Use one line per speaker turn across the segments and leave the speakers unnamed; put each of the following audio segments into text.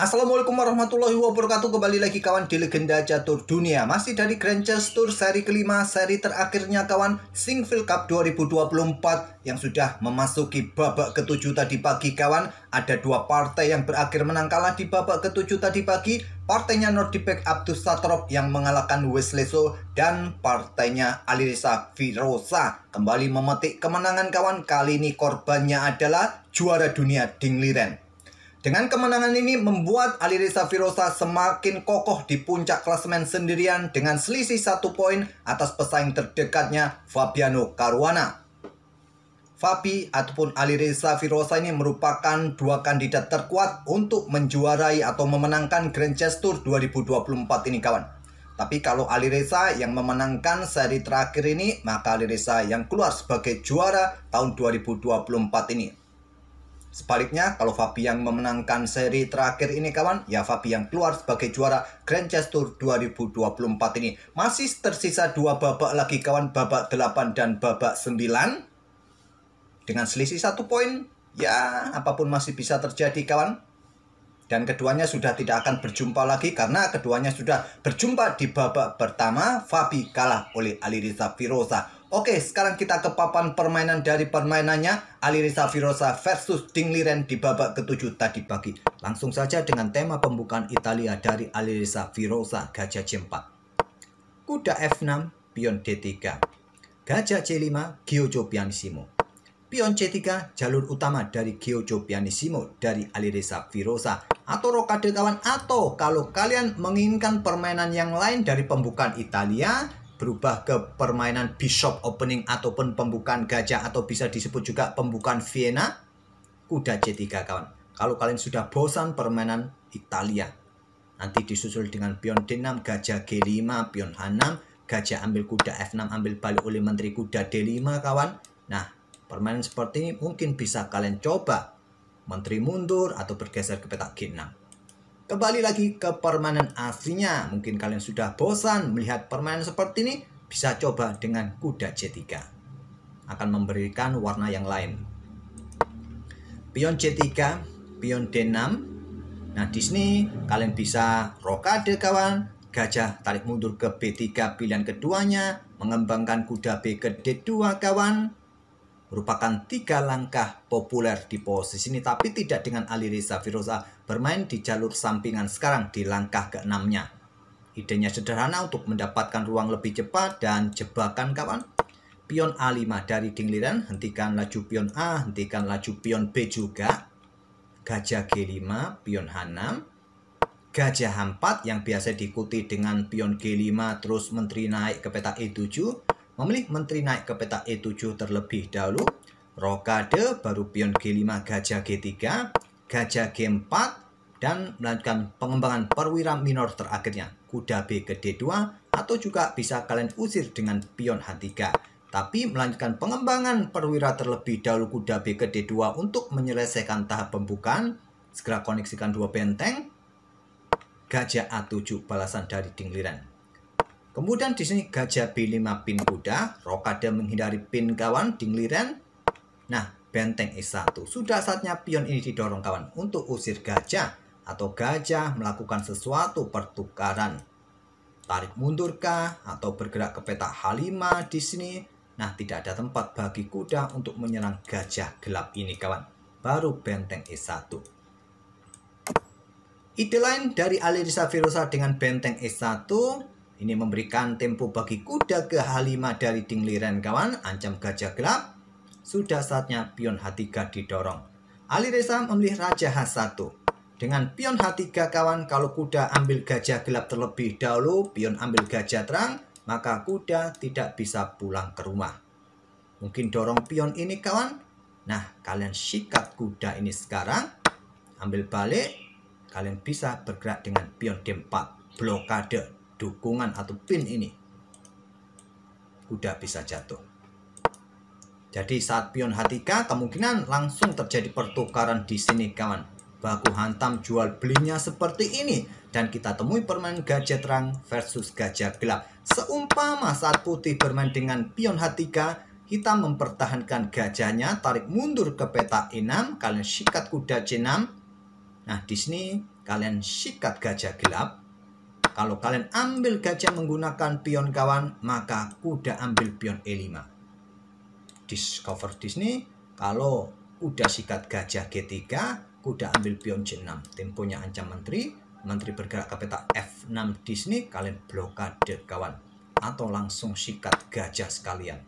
Assalamualaikum warahmatullahi wabarakatuh. Kembali lagi kawan di Legenda Catur Dunia. Masih dari Grand Chess Tour seri kelima, seri terakhirnya kawan, Sinquefield Cup 2024 yang sudah memasuki babak ketujuh tadi pagi kawan. Ada dua partai yang berakhir menang kalah di babak ketujuh tadi pagi. Partainya Nordibek Abdus Satrov yang mengalahkan Wesley So, dan partainya Alireza Firoza kembali memetik kemenangan kawan. Kali ini korbannya adalah juara dunia Ding Liren. Dengan kemenangan ini membuat Alireza Firoza semakin kokoh di puncak klasemen sendirian dengan selisih 1 poin atas pesaing terdekatnya Fabiano Caruana. Fabi ataupun Alireza Firoza ini merupakan dua kandidat terkuat untuk menjuarai atau memenangkan Grand Chess Tour 2024 ini kawan. Tapi kalau Alireza yang memenangkan seri terakhir ini, maka Alireza yang keluar sebagai juara tahun 2024 ini. Sebaliknya, kalau Fabi yang memenangkan seri terakhir ini kawan, ya Fabi yang keluar sebagai juara Grand Chess Tour 2024 ini. Masih tersisa dua babak lagi kawan, babak 8 dan babak 9. Dengan selisih 1 poin, ya apapun masih bisa terjadi kawan. Dan keduanya sudah tidak akan berjumpa lagi karena keduanya sudah berjumpa di babak pertama. Fabi kalah oleh Alireza Firoza. Oke, sekarang kita ke papan permainan dari permainannya Alireza Firoza versus Ding Liren di babak ketujuh tadi pagi. Langsung saja dengan tema pembukaan Italia dari Alireza Firoza, gajah C4. Kuda F6, pion D3. Gajah C5, Giojo Pianissimo. Pion C3, jalur utama dari Giojo Pianissimo dari Alireza Firoza. Atau rokade kawan, atau kalau kalian menginginkan permainan yang lain dari pembukaan Italia, berubah ke permainan Bishop Opening ataupun pembukaan gajah atau bisa disebut juga pembukaan Vienna, kuda C3 kawan. Kalau kalian sudah bosan permainan Italia, nanti disusul dengan pion D6, gajah G5, pion H6, gajah ambil kuda F6, ambil balik oleh menteri kuda D5 kawan. Nah, permainan seperti ini mungkin bisa kalian coba. Menteri mundur atau bergeser ke petak G6. Kembali lagi ke permainan aslinya. Mungkin kalian sudah bosan melihat permainan seperti ini, bisa coba dengan kuda C3. Akan memberikan warna yang lain. Pion C3, pion D6. Nah, di sini kalian bisa rokade kawan. Gajah tarik mundur ke B3 pilihan keduanya. Mengembangkan kuda B ke D2 kawan. Merupakan 3 langkah populer di posisi ini, tapi tidak dengan Alireza Firoza bermain di jalur sampingan sekarang di langkah ke-6-nya. Idenya sederhana untuk mendapatkan ruang lebih cepat dan jebakan kawan. Pion A5 dari Ding Liren, hentikan laju pion A, hentikan laju pion B juga. Gajah G5, pion H6. Gajah H4 yang biasa diikuti dengan pion G5 terus menteri naik ke petak E7. Memilih menteri naik ke petak E7 terlebih dahulu. Rokade, baru pion G5, gajah G3, gajah G4, dan melanjutkan pengembangan perwira minor terakhirnya. Kuda B ke D2, atau juga bisa kalian usir dengan pion H3. Tapi melanjutkan pengembangan perwira terlebih dahulu kuda B ke D2 untuk menyelesaikan tahap pembukaan. Segera koneksikan dua benteng. Gajah A7, balasan dari Ding Liren. Kemudian di sini gajah B5 pin kuda, rokade menghindari pin kawan Ding Liren. Nah, benteng E1. Sudah saatnya pion ini didorong kawan untuk usir gajah atau gajah melakukan sesuatu pertukaran. Tarik mundurkah atau bergerak ke petak H5 di sini. Nah, tidak ada tempat bagi kuda untuk menyerang gajah gelap ini kawan. Baru benteng E1. Ide lain dari Alireza Firoza dengan benteng E1, ini memberikan tempo bagi kuda ke H5 dari Ding Liren kawan, ancam gajah gelap. Sudah saatnya pion H3 didorong. Alireza memilih raja H1. Dengan pion H3 kawan, kalau kuda ambil gajah gelap terlebih dahulu, pion ambil gajah terang, maka kuda tidak bisa pulang ke rumah. Mungkin dorong pion ini kawan. Nah, kalian sikat kuda ini sekarang. Ambil balik, kalian bisa bergerak dengan pion D4. Blokade. Dukungan atau pin ini, kuda bisa jatuh. Jadi saat pion H3 kemungkinan langsung terjadi pertukaran di sini kawan. Baku hantam jual belinya seperti ini, dan kita temui permainan gajah terang versus gajah gelap. Seumpama saat putih bermain dengan pion H3, hitam mempertahankan gajahnya, tarik mundur ke peta E6, kalian sikat kuda C6. Nah, di sini kalian sikat gajah gelap. Kalau kalian ambil gajah menggunakan pion kawan, maka kuda ambil pion E5. Discover Disney, kalau kuda sikat gajah G3, kuda ambil pion C6. Temponya ancam menteri, menteri bergerak ke peta F6 Disney, kalian blokade kawan. Atau langsung sikat gajah sekalian.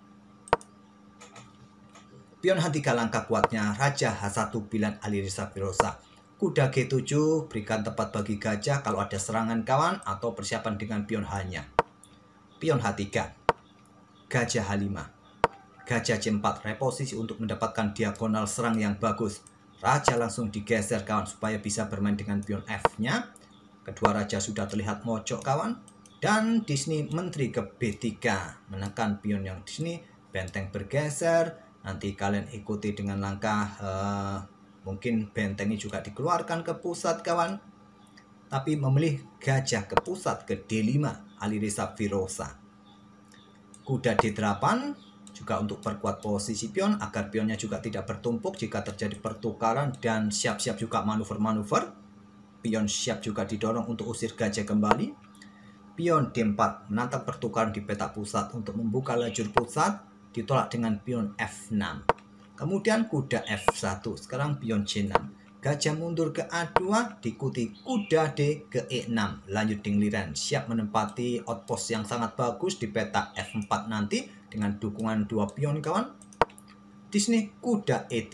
Pion H3 langkah kuatnya, Raja H1 pilihan Alireza Firoza. Kuda G7 berikan tempat bagi gajah kalau ada serangan kawan atau persiapan dengan pion H-nya. Pion H3, gajah H5, gajah C4 reposisi untuk mendapatkan diagonal serang yang bagus. Raja langsung digeser kawan supaya bisa bermain dengan pion F-nya. Kedua raja sudah terlihat mojok kawan. Dan Disney menteri ke B3 menekan pion yang Disney, benteng bergeser. Nanti kalian ikuti dengan langkah mungkin bentengnya juga dikeluarkan ke pusat kawan. Tapi memilih gajah ke pusat ke D5 Alireza Firoza. Kuda D8 juga untuk perkuat posisi pion agar pionnya juga tidak bertumpuk jika terjadi pertukaran, dan siap-siap juga manuver-manuver. Pion siap juga didorong untuk usir gajah kembali. Pion D4 menantang pertukaran di peta pusat untuk membuka lajur pusat, ditolak dengan pion F6. Kemudian kuda F1, sekarang pion C6. Gajah mundur ke A2, diikuti kuda D ke E6. Lanjut dingliran, siap menempati outpost yang sangat bagus di peta F4 nanti dengan dukungan 2 pion kawan. Disney kuda E3.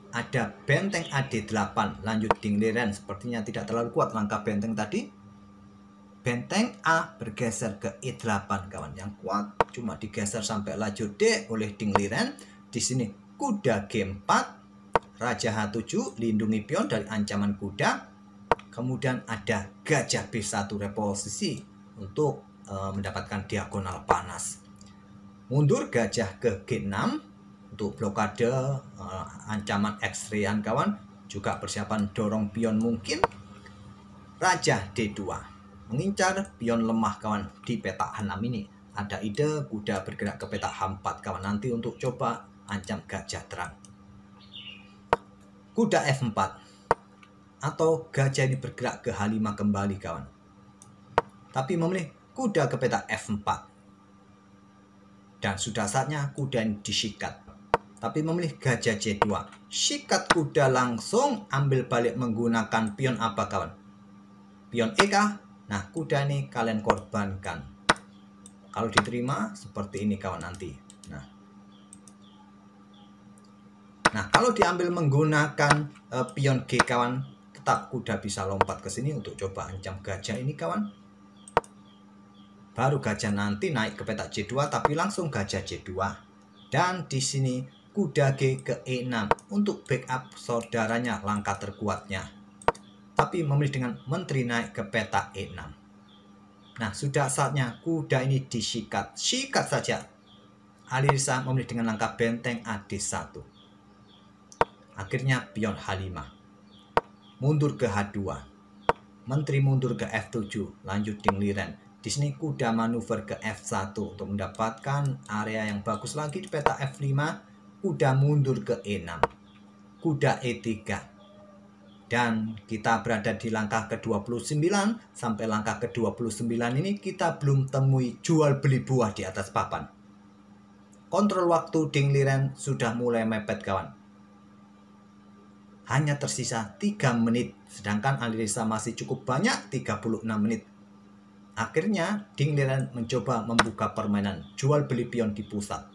Ada benteng AD8, lanjut dingliran, sepertinya tidak terlalu kuat langkah benteng tadi. Benteng A bergeser ke E8 kawan, yang kuat cuma digeser sampai lajur D oleh dingliran. Di sini kuda G4, Raja H7 lindungi pion dari ancaman kuda. Kemudian ada gajah B1 reposisi untuk mendapatkan diagonal panas. Mundur gajah ke G6 untuk blokade ancaman X-rayan kawan. Juga persiapan dorong pion mungkin. Raja D2 mengincar pion lemah kawan di peta H6 ini. Ada ide kuda bergerak ke peta H4 kawan nanti untuk coba ancam gajah terang. Kuda F4 atau gajah ini bergerak ke H5 kembali kawan. Tapi memilih kuda ke peta F4. Dan sudah saatnya kuda ini disikat. Tapi memilih gajah C2. Sikat kuda langsung, ambil balik menggunakan pion apa kawan? Pion E kah? Nah, kuda ini kalian korbankan. Kalau diterima seperti ini kawan nanti. Nah, kalau diambil menggunakan pion G kawan, tetap kuda bisa lompat ke sini untuk coba ancam gajah ini kawan. Baru gajah nanti naik ke peta C2, tapi langsung gajah C2. Dan di sini kuda G ke E6 untuk backup saudaranya, langkah terkuatnya. Tapi memilih dengan menteri naik ke peta E6. Nah, sudah saatnya kuda ini disikat. Sikat saja. Alireza memilih dengan langkah benteng AD1. Akhirnya pion H5. Mundur ke H2. Menteri mundur ke F7. Lanjut dingliran. Di sini kuda manuver ke F1 untuk mendapatkan area yang bagus lagi di peta F5. Kuda mundur ke E6. Kuda E3. Dan kita berada di langkah ke-29. Sampai langkah ke-29 ini kita belum temui jual beli buah di atas papan. Kontrol waktu dingliran sudah mulai mepet kawan. Hanya tersisa 3 menit. Sedangkan Alireza masih cukup banyak, 36 menit. Akhirnya dingliran mencoba membuka permainan jual beli pion di pusat.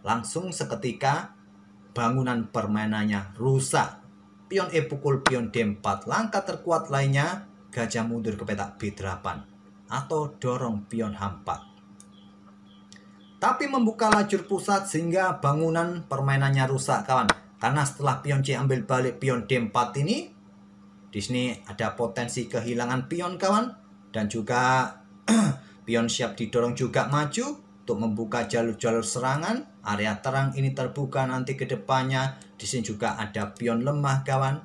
Langsung seketika bangunan permainannya rusak. Pion E pukul pion D4. Langkah terkuat lainnya, gajah mundur ke peta B8 atau dorong pion H4. Tapi membuka lajur pusat sehingga bangunan permainannya rusak kawan. Karena setelah pion C ambil balik pion D4 ini, di sini ada potensi kehilangan pion kawan. Dan juga pion siap didorong juga maju untuk membuka jalur-jalur serangan. Area terang ini terbuka nanti ke depannya. Di sini juga ada pion lemah kawan.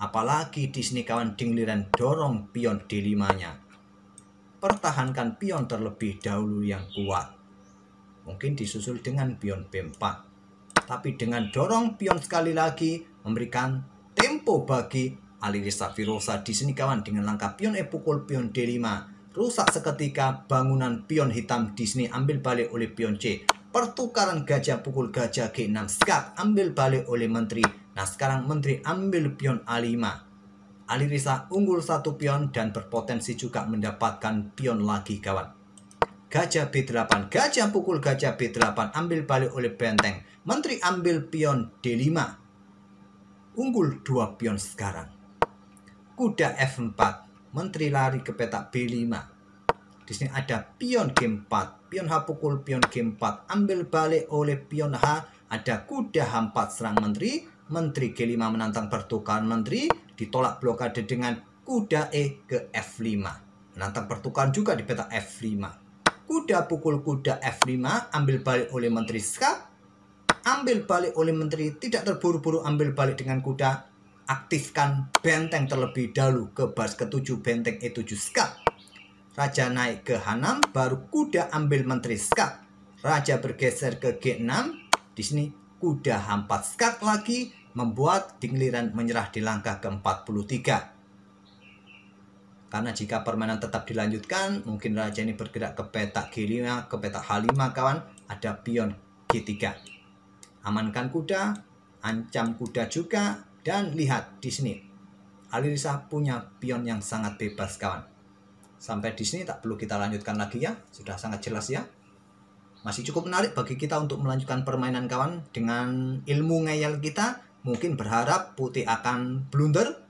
Apalagi di sini kawan dingliran dorong pion D5-nya. Pertahankan pion terlebih dahulu yang kuat. Mungkin disusul dengan pion B4. Tapi dengan dorong pion sekali lagi memberikan tempo bagi Alireza Firosa di sini kawan dengan langkah pion E pukul pion D5. Rusak seketika bangunan pion hitam di sini ambil balik oleh pion C. Pertukaran gajah pukul gajah G6 skak ambil balik oleh menteri. Nah sekarang menteri ambil pion A5. Alireza unggul 1 pion dan berpotensi juga mendapatkan pion lagi kawan. Gajah B8, gajah pukul gajah B8 ambil balik oleh benteng. Menteri ambil pion D5. Unggul 2 pion sekarang. Kuda F4, menteri lari ke petak B5. Di sini ada pion G4, pion H pukul pion G4 ambil balik oleh pion H. Ada kuda H4 serang menteri, menteri G5 menantang pertukaran menteri, ditolak blokade dengan kuda E ke F5. Menantang pertukaran juga di petak F5. Kuda pukul kuda F5 ambil balik oleh menteri skak, ambil balik oleh menteri, tidak terburu-buru ambil balik dengan kuda. Aktifkan benteng terlebih dahulu ke baris ke-7 benteng E7 skak. Raja naik ke H6 baru kuda ambil menteri skak. Raja bergeser ke G6. Di sini kuda H4 skak lagi membuat Dingliran menyerah di langkah ke-43. Karena jika permainan tetap dilanjutkan, mungkin raja ini bergerak ke petak G5, ke petak H5 kawan, ada pion G3. Amankan kuda, ancam kuda juga. Dan lihat di sini, Alireza punya pion yang sangat bebas kawan. Sampai di sini tak perlu kita lanjutkan lagi ya, sudah sangat jelas ya. Masih cukup menarik bagi kita untuk melanjutkan permainan kawan. Dengan ilmu ngeyel kita, mungkin berharap putih akan blunder.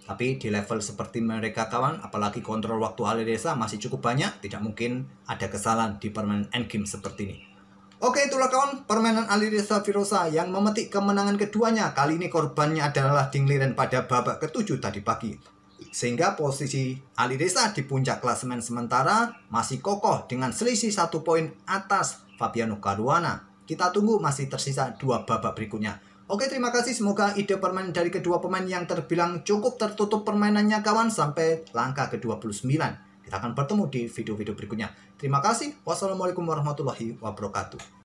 Tapi di level seperti mereka kawan, apalagi kontrol waktu Alireza masih cukup banyak, tidak mungkin ada kesalahan di permainan endgame seperti ini. Oke, itulah kawan permainan Alireza Firosa yang memetik kemenangan keduanya. Kali ini korbannya adalah Dingliran pada babak ke-7 tadi pagi. Sehingga posisi Alireza di puncak klasemen sementara masih kokoh dengan selisih 1 poin atas Fabiano Caruana. Kita tunggu masih tersisa 2 babak berikutnya. Oke, terima kasih. Semoga ide permainan dari kedua pemain yang terbilang cukup tertutup permainannya kawan sampai langkah ke-29. Kita akan bertemu di video-video berikutnya. Terima kasih. Wassalamualaikum warahmatullahi wabarakatuh.